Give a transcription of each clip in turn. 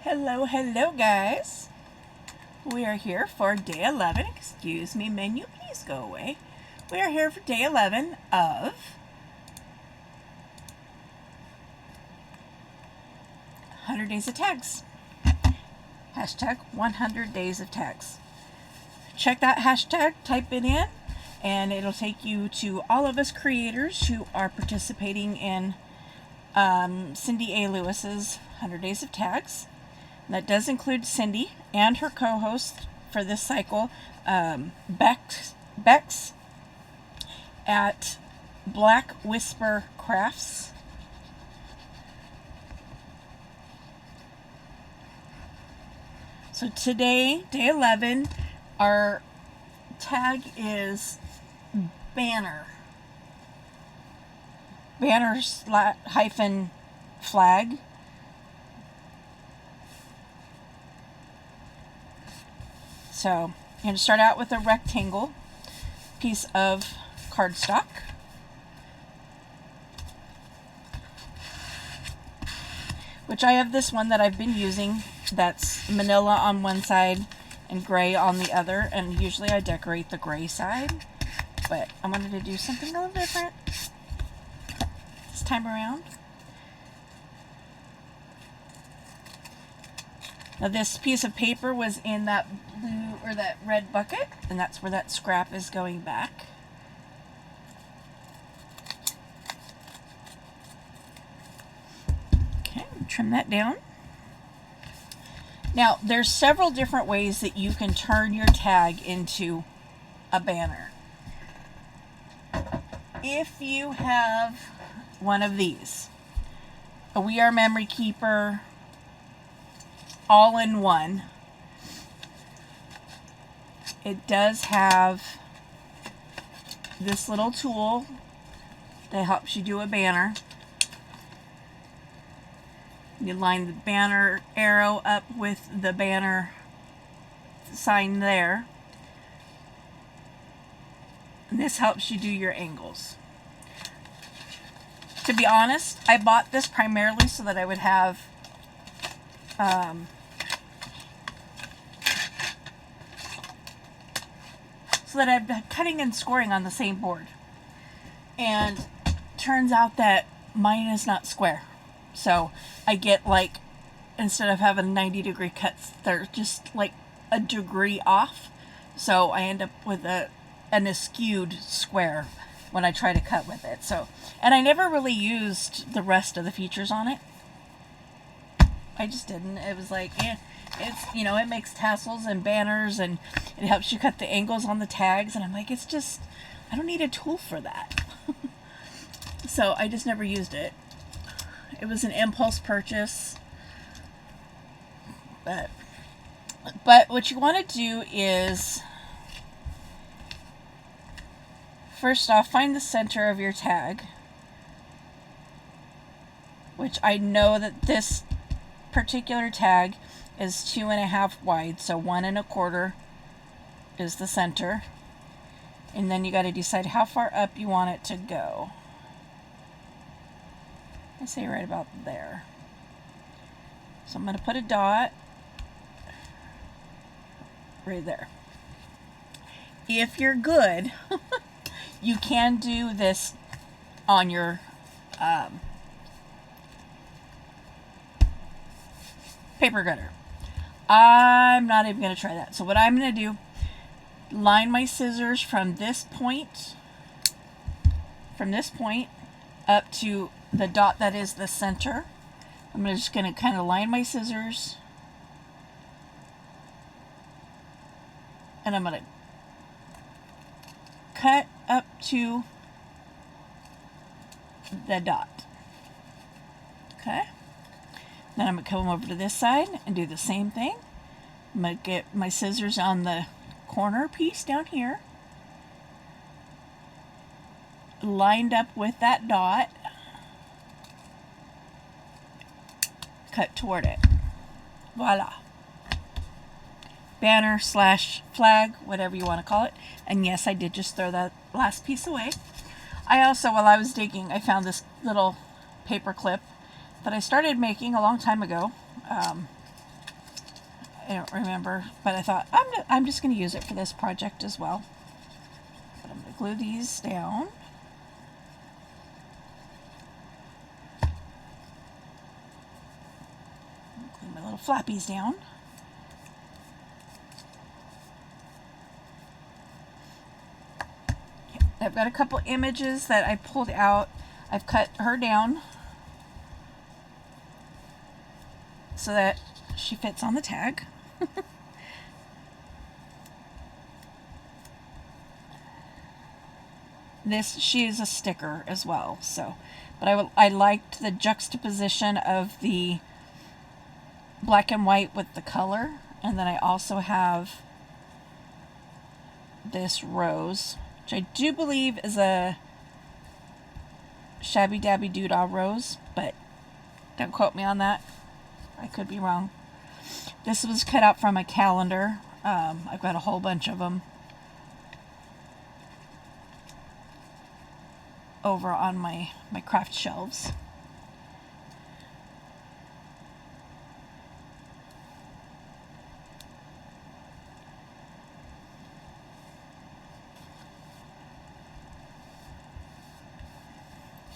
Hello guys. We are here for day 11. Excuse me, menu, please go away. We are here for day 11 of #100 Days of Tags. Hashtag 100 Days of Tags. Check that hashtag, type it in, and it'll take you to all of us creators who are participating in CindyALewis's 100 Days of Tags. That does include Cindy and her co-host for this cycle, Bex at Black Whisper Crafts. So today, day 11, our tag is banner. Banner hyphen flag. So you're going to start out with a rectangle piece of cardstock. Which I have this one that I've been using that's manila on one side and gray on the other, and usually I decorate the gray side, but I wanted to do something a little different this time around. Now this piece of paper was in that blue or that red bucket, and that's where that scrap is going back. Okay, trim that down. Now there's several different ways that you can turn your tag into a banner. If you have one of these, a We Are Memory Keeper all-in-one, it does have this little tool that helps you do a banner. You line the banner arrow up with the banner sign there. And this helps you do your angles. To be honest, I bought this primarily so that I would have I'm cutting and scoring on the same board. And turns out that mine is not square. So I get, like, instead of having 90-degree cuts, they're just like a degree off. So I end up with an askewed square when I try to cut with it. So, and I never really used the rest of the features on it. I just didn't. It was like, it's, you know, it makes tassels and banners, and it helps you cut the angles on the tags, and I'm like, it's just, I don't need a tool for that. So I just never used it. It was an impulse purchase. But what you want to do is, first off, find the center of your tag, which I know that this particular tag is 2.5 wide, so 1 1/4 is the center, and then you got to decide how far up you want it to go. I say right about there. So I'm going to put a dot right there. If you're good, you can do this on your paper cutter. I'm not even going to try that. So what I'm going to do, line my scissors from this point up to the dot that is the center. I'm just going to kind of line my scissors, and I'm going to cut up to the dot. Okay. Then I'm going to come over to this side and do the same thing. I'm going to get my scissors on the corner piece down here, lined up with that dot, cut toward it. Voila. Banner / flag, whatever you want to call it. And yes, I did just throw that last piece away. I also, while I was digging, I found this little paper clip that I started making a long time ago. I don't remember, but I thought I'm just going to use it for this project as well. But I'm going to glue these down. Glue my little flappies down. Okay. I've got a couple images that I pulled out. I've cut her down so that she fits on the tag. She is a sticker as well, so, but I liked the juxtaposition of the black and white with the color, and then I also have this rose, which I do believe is a Shabby Dabby Doodah rose, but don't quote me on that. I could be wrong. This was cut out from a calendar. I've got a whole bunch of them over on my craft shelves.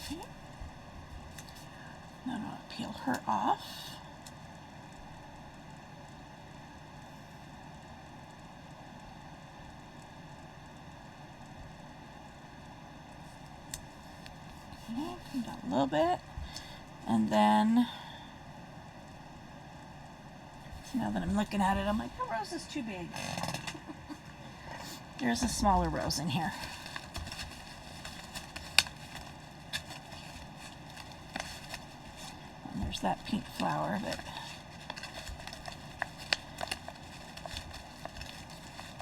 Okay. Now I'm going to peel her off. Come down a little bit, and then, so now that I'm looking at it, I'm like, the rose is too big. There's a smaller rose in here. And there's that pink flower, but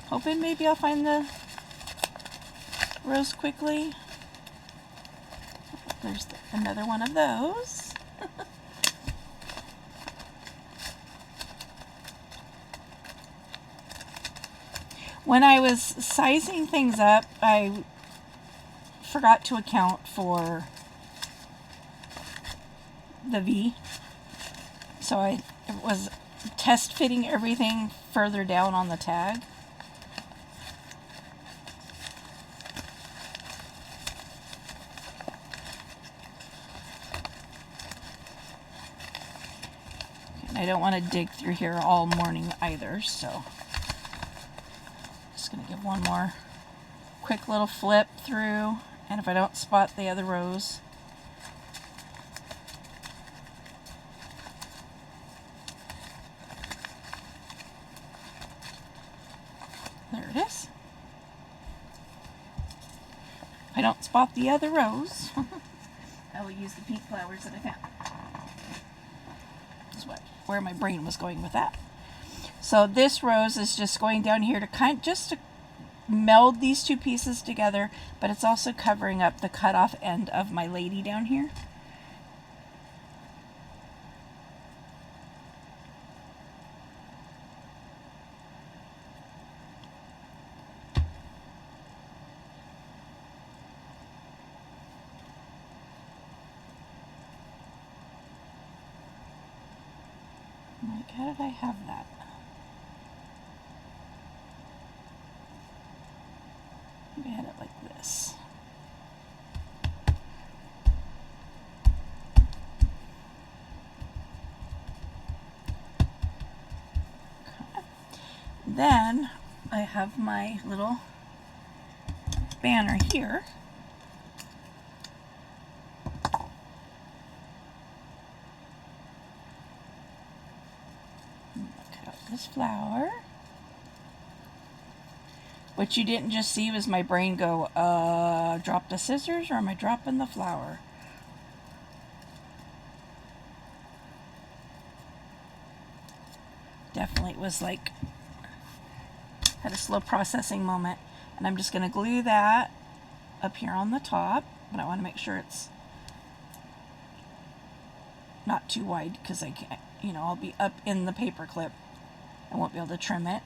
hoping maybe I'll find the rose quickly. There's another one of those. When I was sizing things up, I forgot to account for the V. So I was test fitting everything further down on the tag. I don't want to dig through here all morning either, so just going to give one more quick little flip through, and if I don't spot the other rows, there it is. If I don't spot the other rows, I will use the pink flowers that I found. Where my brain was going with that. So this rose is just going down here to just to meld these two pieces together, but it's also covering up the cut off end of my lady down here. Like, how did I have that? Maybe I had it like this. Okay. Then I have my little banner here. This flower. What you didn't just see was my brain go, drop the scissors, or am I dropping the flower? Definitely was like, had a slow processing moment. And I'm just going to glue that up here on the top, but I want to make sure it's not too wide because I can't, I'll be up in the paper clip. I won't be able to trim it.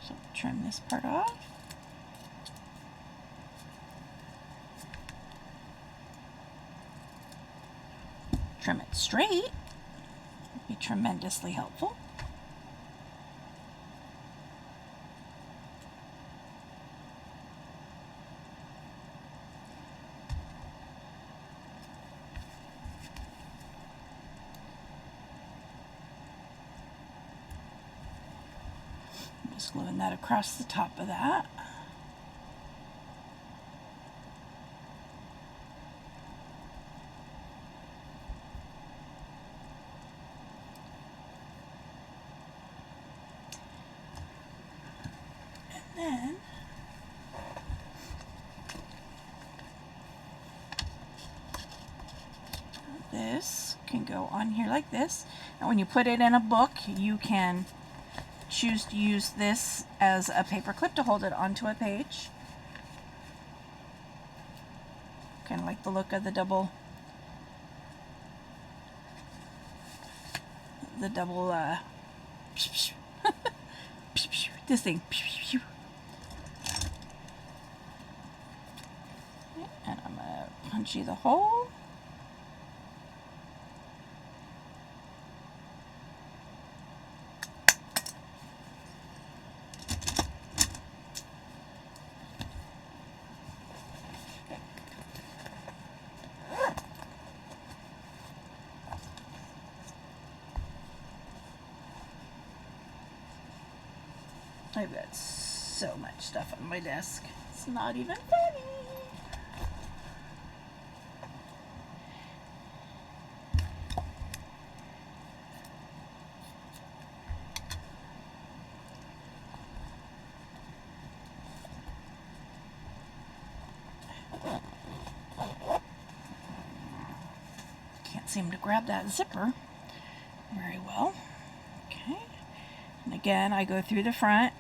So trim this part off. Trim it straight. Be tremendously helpful. I'm just gluing that across the top of that. Then this can go on here like this, and when you put it in a book, you can choose to use this as a paper clip to hold it onto a page. Kind of like the look of the double this thing. And I'm gonna punchy the hole. I've got so much stuff on my desk. It's not even funny. Can't seem to grab that zipper very well. Okay. And again, I go through the front.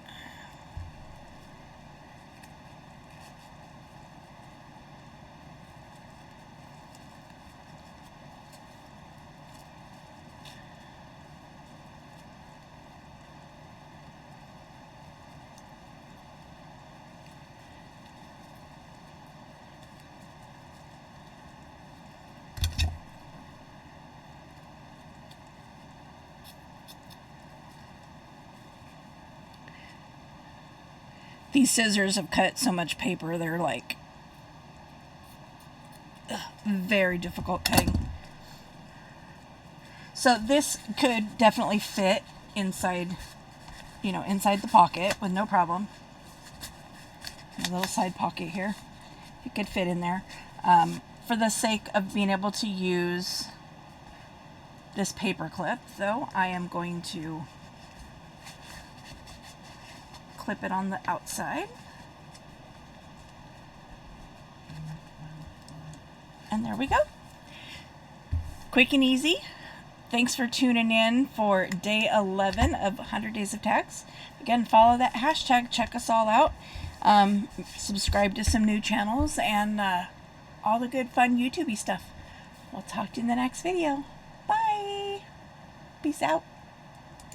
These scissors have cut so much paper, they're like very difficult cutting. So this could definitely fit inside, inside the pocket with no problem. A little side pocket here. It could fit in there. For the sake of being able to use this paper clip, though, I am going to clip it on the outside. And there we go. Quick and easy. Thanks for tuning in for day 11 of 100 Days of Tags. Again, follow that hashtag, check us all out. Subscribe to some new channels and all the good fun YouTube-y stuff. We'll talk to you in the next video. Bye. Peace out.